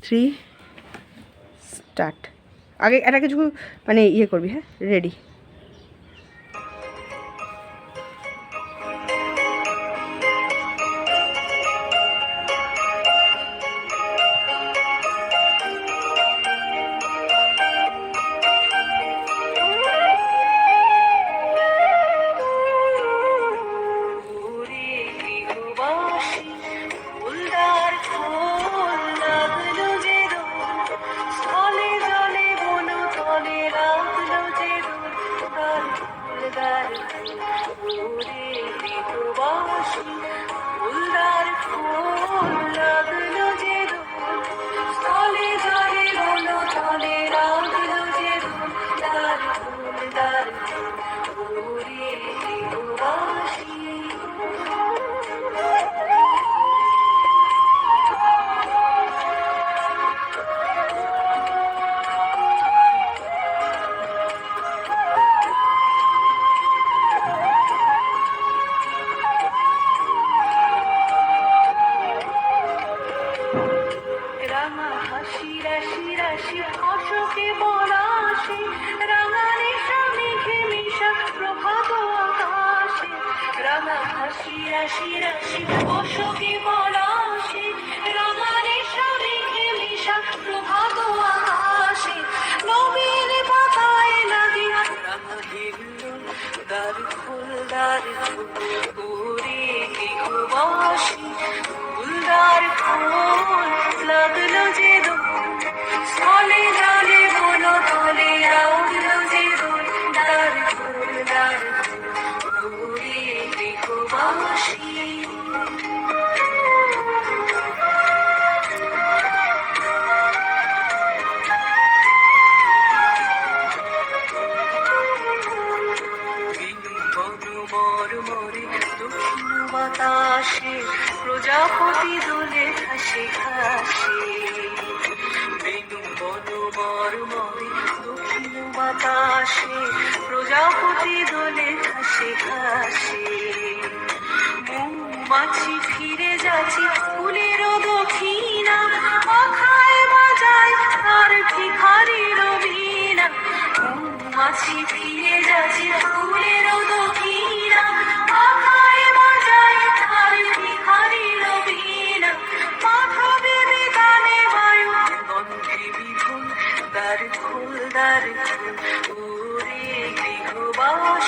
3 start. আগে একটা কিছু মানে ইয়ে করবি, হ্যাঁ রেডি। প্রজাপতি দোলে ঘাসে ঘাসে, বেনু বন মর মরে দক্ষিণ বাতাসে, প্রজাপতি দোলে ঘাসে ঘাসে। মৌমাছি ফিরে যাচ্ছে ফুলেরও দক্ষিণা, পাখায় বাজায় তার ভিখারির বীণা। মৌমাছি ফিরে যাচ্ছে ফুলেরও দক্ষিণা, পাখায় বাজায় তার ভিখারির বীণা। মাথা বেবি গানে বায়ু গন্ধে বিভুল, দ্বার খোল দ্বার খোল, ওরে গৃহবাস